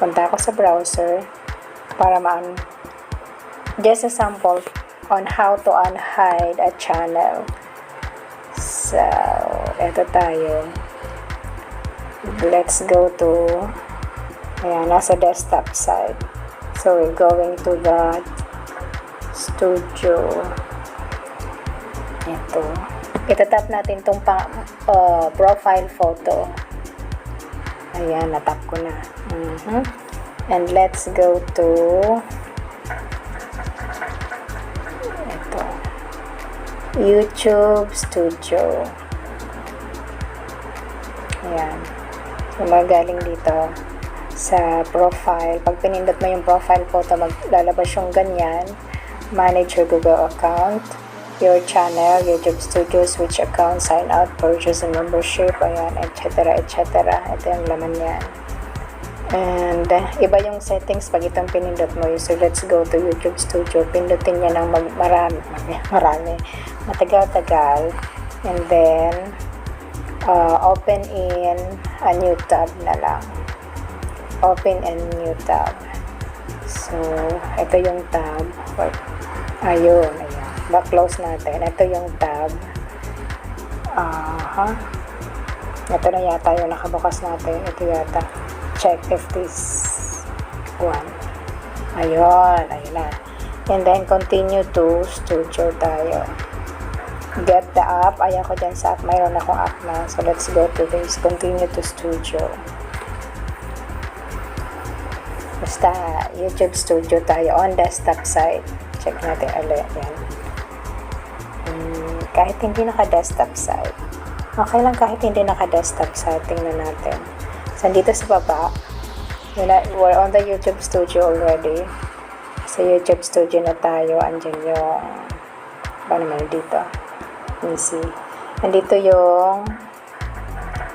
Punta ako sa browser para just a sample on how to unhide a channel. So, eto tayo. Let's go to, ayan, nasa desktop side. So, we're going to the studio. Ito. Itatap natin itong profile photo. Ayan, natap ko na. And let's go to ito, YouTube Studio. Ayan. So, magaling dito sa profile. Pag pinindot mo yung profile photo, maglalabas yung ganyan. Manage your Google account, your channel, YouTube Studio, switch account, sign out, purchase a membership, ayan, etc. etc. Ito yung laman yan. And iba yung settings pag itong pinindot mo. So let's go to YouTube Studio. Pindutin niya ng marami, matagal-tagal, and then open in a new tab na lang. Open a new tab. So ito yung tab. Ayun, ayan. Close natin. Ito yung tab. Ito na yata yung nakabukas natin. Ito yata. Check if this one. Ayun. Ayun na. And then, continue to studio tayo. Get the app. Ayaw ko dyan sa app. Mayroon akong app na. So, let's go to this. Continue to studio. Basta, YouTube Studio tayo on desktop side. Check natin ulit. Yan. Kahit hindi naka-desktop side. Okay lang kahit hindi naka-desktop side. Tingnan natin. So, dito sa baba, we're on the YouTube Studio already. Sa YouTube Studio na tayo. Andyan yung, paano naman dito? Let me see. Nandito yung,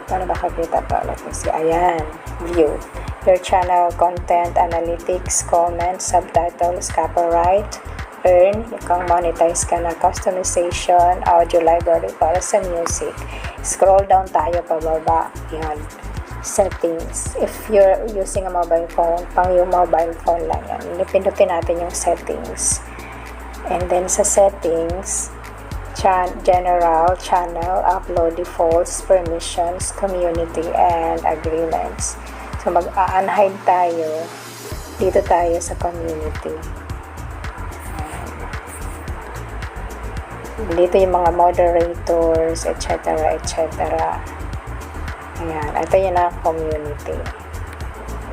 paano ba kakita pa? Let me see. Ayan. View. Your channel, content, analytics, comments, subtitles, copyright, earn, kung monetize ka na, customization, audio library para sa music. Scroll down tayo pababa. Yan. Settings. If you're using a mobile phone, pang yung mobile phone lang yan. Pindutin natin yung settings. And then sa settings, general, channel, upload defaults, permissions, community, and agreements. So mag-unhide tayo. Dito tayo sa community. Dito yung mga moderators, etc. etc. Ayan. Ito yung na community.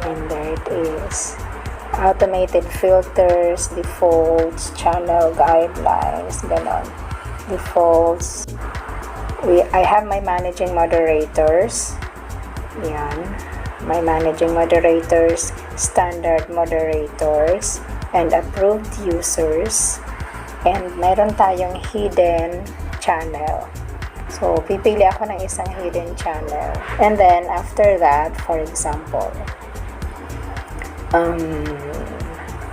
And there it is. Automated filters, defaults, channel guidelines, ganon. Defaults. I have my managing moderators. Ayan. My managing moderators, standard moderators, and approved users. And meron tayong hidden channel. So, pipili ako ng isang hidden channel. And then, after that, for example,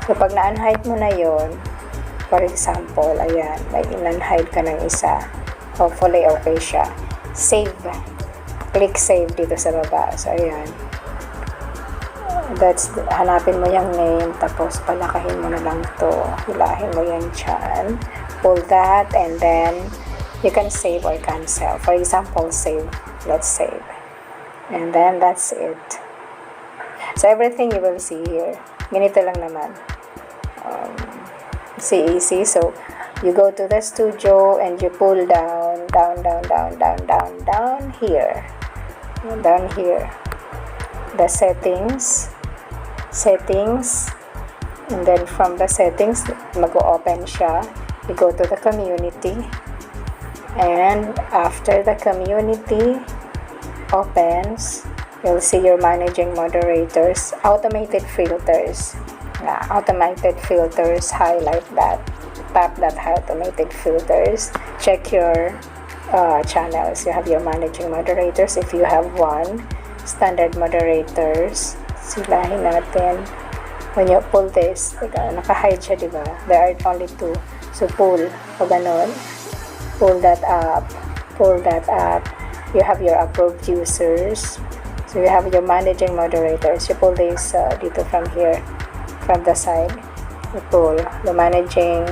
so pag na-unhide mo na yon, for example, ayan, may in-unhide ka ng isa. Hopefully, okay siya. Save. Click save dito sa baba. So, ayan. Hanapin mo yung name, tapos palakahin mo na lang to. Hilahin mo yan dyan. Pull that, and then you can save or cancel. For example, save. Let's save. And then that's it. So everything you will see here. Ganito lang naman. Easy. So you go to the studio and you pull down here. Down here. The settings, and then from the settings, mag-open siya. You go to the community, and after the community opens, you'll see your managing moderators, automated filters. Automated filters, highlight that, tap that automated filters, check your channels. You have your managing moderators if you have one, standard moderators. Silahin natin. When you pull this, naka-hide siya, diba? There are only two. So, pull. O ganon. Pull that up. You have your approved users. So you have your managing moderators. You pull this dito from here, from the side. You pull the managing,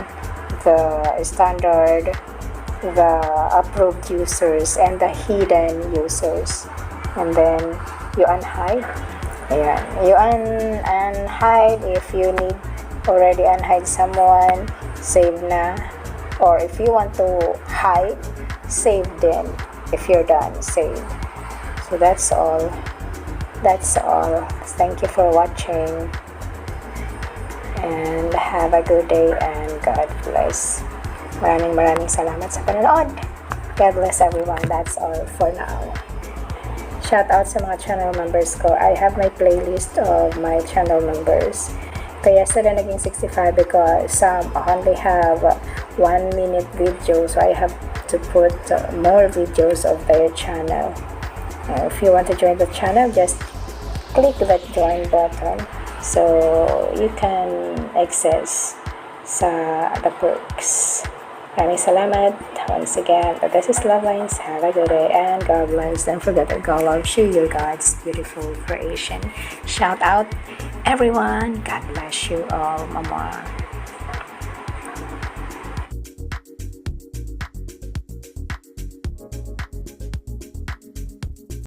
the standard, the approved users, and the hidden users. And then you unhide. Ayan. You unhide if you need already unhide someone, save na. Or if you want to hide, save them. If you're done, save. So that's all. Thank you for watching, and have a good day, and God bless. Maraming salamat sa panonood. God bless everyone. That's all for now. Shout out sa mga channel members ko. I have my playlist of my channel members. Kaya sila naging 65 because some only have 1 minute video, so I have to put more videos of their channel. If you want to join the channel, just click that join button so you can access sa the perks. Maraming salamat once again. This is LuvLiNes. Have a good day and God bless. Don't forget that God loves you. You're God's beautiful creation. Shout out everyone. God bless you all. Mama.